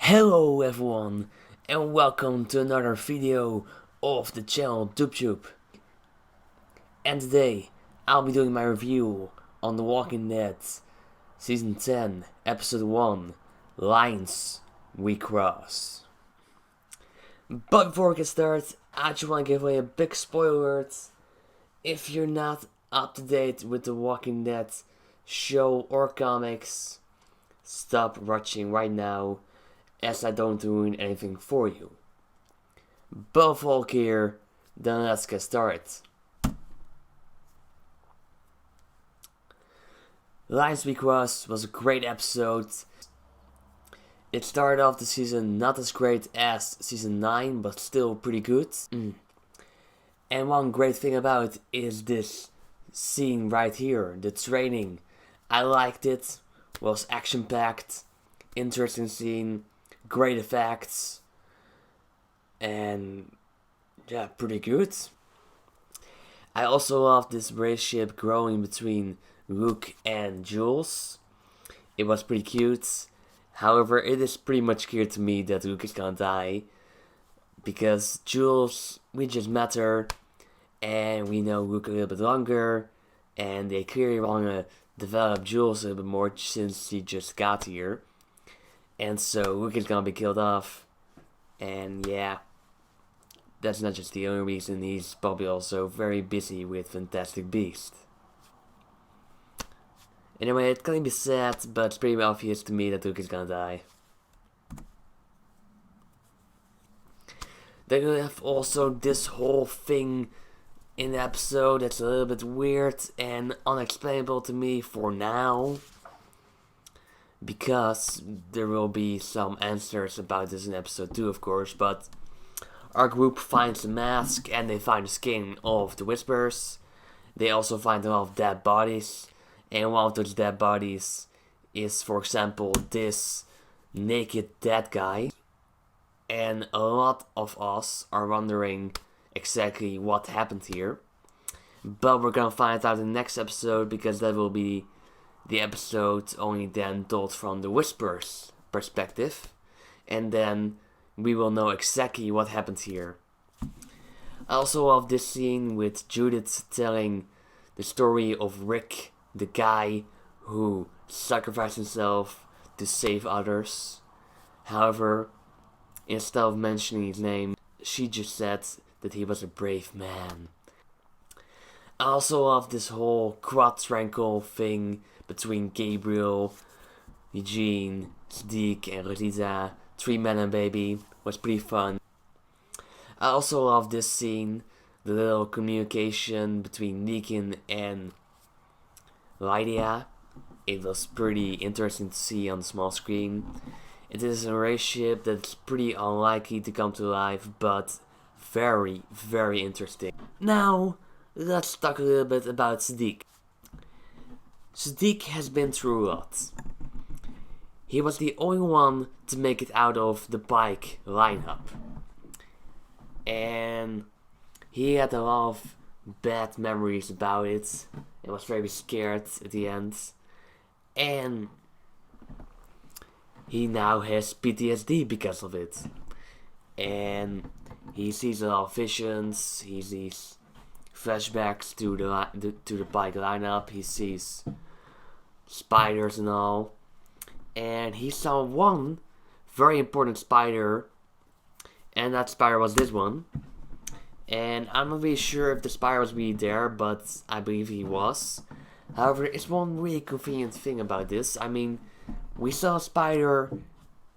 Hello everyone, and welcome to another video of the channel DoopTube. And today I'll be doing my review on The Walking Dead Season 10 Episode 1 Lines We Cross. But before we get started, I just want to give away a big spoiler alert. If you're not up to date with The Walking Dead show or comics, stop watching right now, as I don't ruin anything for you. Both all here, then let's get started. Lines We Cross was a great episode. It started off the season not as great as season 9, but still pretty good. And one great thing about it is this scene right here, the training. I liked it, was action packed, interesting scene, great effects, and yeah, pretty good. I also love this relationship growing between Luke and Jules. It was pretty cute. However, it is pretty much clear to me that Luke is gonna die, because Jules, we just met her, and we know Luke a little bit longer, and they clearly wanna develop Jules a little bit more since she just got here. And so Luke is gonna be killed off, and yeah, that's not just the only reason. He's probably also very busy with Fantastic Beast. Anyway, it's gonna be sad, but it's pretty obvious to me that Luke is gonna die. Then you have also this whole thing in the episode that's a little bit weird and unexplainable to me for now, because there will be some answers about this in episode 2, of course. But our group finds the mask and they find the skin of the Whispers. They also find a lot of dead bodies, and one of those dead bodies is, for example, this naked dead guy. And a lot of us are wondering exactly what happened here, but we're gonna find out in the next episode, because that will be the episode only then told from the Whispers' perspective, and then we will know exactly what happened here. I also love this scene with Judith telling the story of Rick, the guy who sacrificed himself to save others. However, instead of mentioning his name, she just said that he was a brave man. I also love this whole quadrangle thing between Gabriel, Eugene, Sadiq, and Rosita. 3 men and baby was pretty fun. I also love this scene, the little communication between Negan and Lydia. It was pretty interesting to see on the small screen. It is a relationship that's pretty unlikely to come to life, but very, very interesting. Now, let's talk a little bit about Sadiq. Sadiq has been through a lot. He was the only one to make it out of the bike lineup. And he had a lot of bad memories about it, and was very scared at the end. And he now has PTSD because of it. And he sees a lot of visions, he sees flashbacks to the bike lineup, he sees spiders and all. And he saw one very important spider, and that spider was this one. And I'm not really sure if the spider was really there, but I believe he was. However, it's one really convenient thing about this. I mean, we saw a spider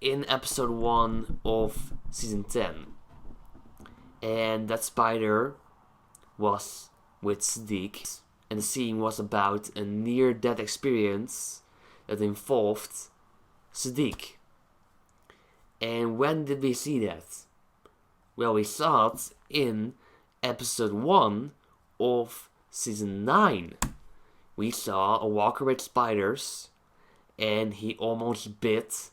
in episode 1 of season 10. And that spider was with Sadiq. And the scene was about a near-death experience that involved Sadiq. And when did we see that? Well, we saw it in episode 1 of season 9. We saw a walker with spiders, and he almost bit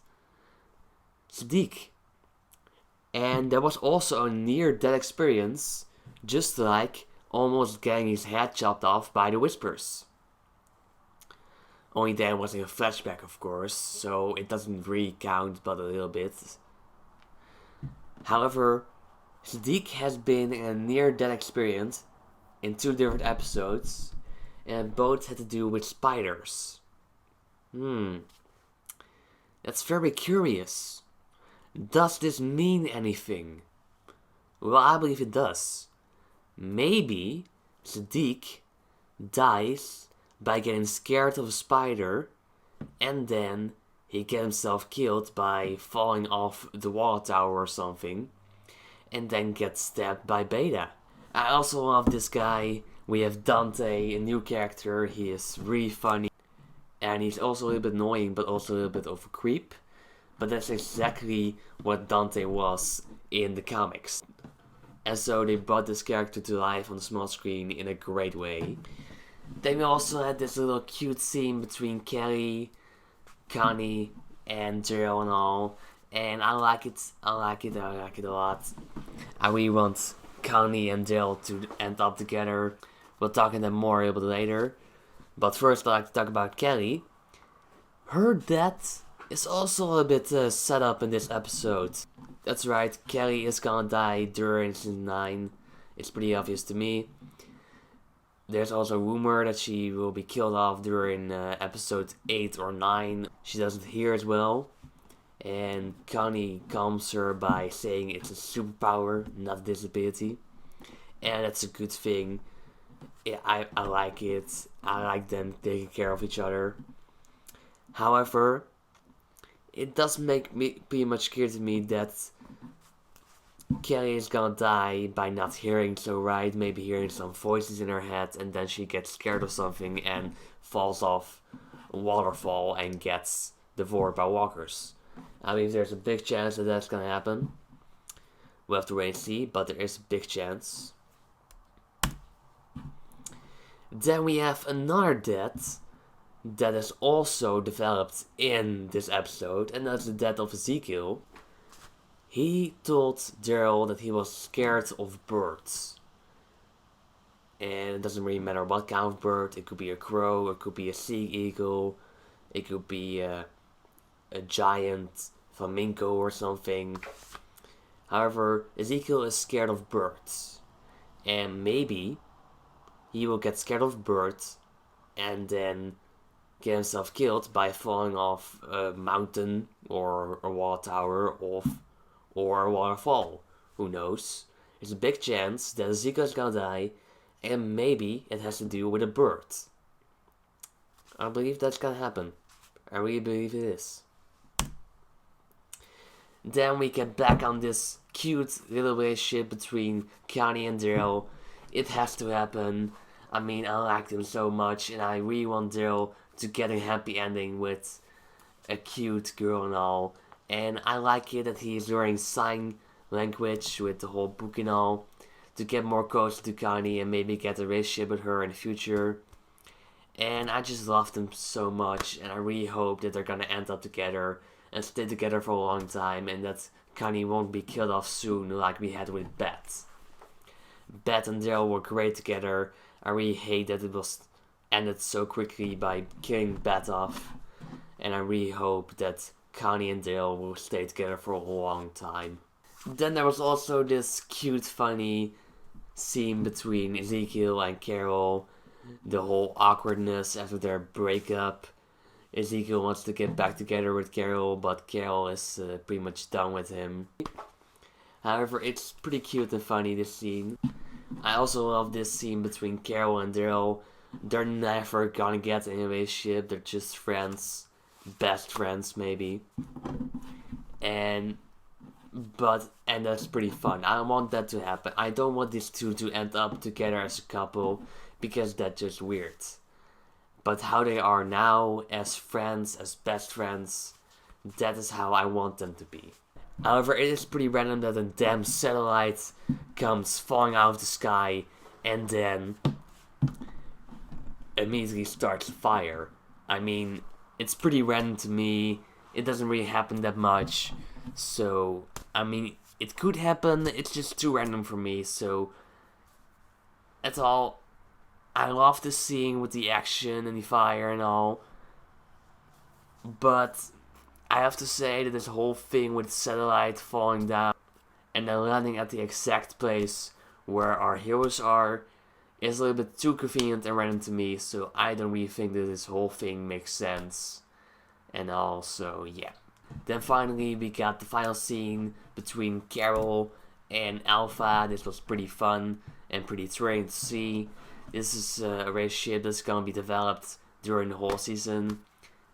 Sadiq. And there was also a near-death experience, just like almost getting his head chopped off by the Whispers. Only then was in a flashback, of course, so it doesn't really count, but a little bit. However, Sadiq has been in a near-death experience in 2 different episodes, and both had to do with spiders. That's very curious. Does this mean anything? Well, I believe it does. Maybe Sadiq dies by getting scared of a spider, and then he gets himself killed by falling off the water tower or something, and then gets stabbed by Beta. I also love this guy. We have Dante, a new character. He is really funny, and he's also a little bit annoying, but also a little bit of a creep. But that's exactly what Dante was in the comics. And so they brought this character to life on the small screen in a great way. Then we also had this little cute scene between Kelly, Connie, and Daryl and all. And I like it a lot. I really want Connie and Daryl to end up together. We'll talk about them more a little bit later. But first I'd like to talk about Kelly. Her death is also a little bit set up in this episode. That's right, Kelly is gonna die during season 9. It's pretty obvious to me. There's also a rumor that she will be killed off during episode 8 or 9. She doesn't hear as well. And Connie calms her by saying it's a superpower, not a disability. And that's a good thing. Yeah, I like it. I like them taking care of each other. However, it does make me pretty much clear to me that Kelly is gonna die by not hearing so right, maybe hearing some voices in her head, and then she gets scared of something and falls off a waterfall and gets devoured by walkers. I mean, there's a big chance that that's gonna happen. We'll have to wait and see, but there is a big chance. Then we have another death that is also developed in this episode, and that's the death of Ezekiel. He told Daryl that he was scared of birds. And it doesn't really matter what kind of bird. It could be a crow, it could be a sea eagle, it could be a giant flamingo or something. However, Ezekiel is scared of birds. And maybe he will get scared of birds and then get himself killed by falling off a mountain or a water tower or a waterfall. Who knows? There's a big chance that Ezekiel is gonna die, and maybe it has to do with a bird. I believe that's gonna happen. I really believe it is. Then we get back on this cute little relationship between Connie and Daryl. It has to happen. I mean, I like them so much, and I really want Daryl to get a happy ending with a cute girl and all. And I like it that he's learning sign language with the whole book and all to get more close to Connie and maybe get a relationship with her in the future. And I just love them so much, and I really hope that they're gonna end up together and stay together for a long time, and that Connie won't be killed off soon like we had with Beth. Beth and Daryl were great together. I really hate that it was ended so quickly by killing Beth off, and I really hope that Connie and Daryl will stay together for a long time. Then there was also this cute, funny scene between Ezekiel and Carol. The whole awkwardness after their breakup. Ezekiel wants to get back together with Carol, but Carol is pretty much done with him. However, it's pretty cute and funny, this scene. I also love this scene between Carol and Daryl. They're never gonna get in a relationship, they're just friends. Best friends, maybe. And that's pretty fun. I don't want that to happen. I don't want these two to end up together as a couple, because that's just weird. But how they are now, as friends, as best friends, that is how I want them to be. However, it is pretty random that a damn satellite comes falling out of the sky and then immediately starts fire. I mean, it's pretty random to me. It doesn't really happen that much. So, I mean, it could happen. It's just too random for me. So, that's all. I love the scene with the action and the fire and all. But I have to say that this whole thing with satellite falling down and then landing at the exact place where our heroes are is a little bit too convenient and random to me, so I don't really think that this whole thing makes sense. And also, yeah. Then finally we got the final scene between Carol and Alpha. This was pretty fun and pretty thrilling to see. This is a relationship that's gonna be developed during the whole season.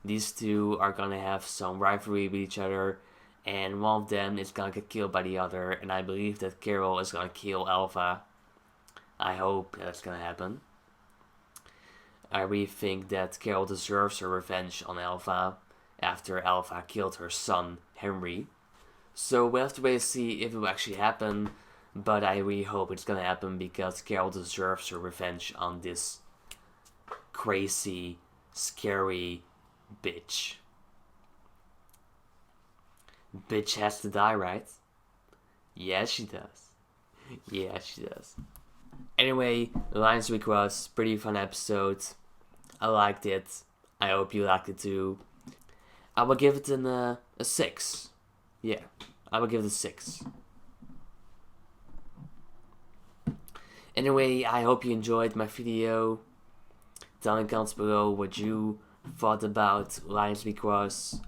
These two are gonna have some rivalry with each other, and one of them is gonna get killed by the other, and I believe that Carol is gonna kill Alpha. I hope that's gonna happen. I really think that Carol deserves her revenge on Alpha after Alpha killed her son, Henry. So we'll have to wait and see if it will actually happen, but I really hope it's gonna happen because Carol deserves her revenge on this crazy, scary bitch. Bitch has to die, right? Yeah, she does. Yeah, she does. Anyway, Lions Week was a pretty fun episode. I liked it. I hope you liked it too. I will give it a 6. Yeah, I will give it a 6. Anyway, I hope you enjoyed my video. Tell in the comments below what you thought about Lions Week was.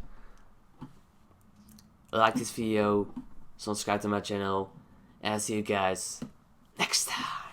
Like this video, subscribe to my channel, and I'll see you guys next time.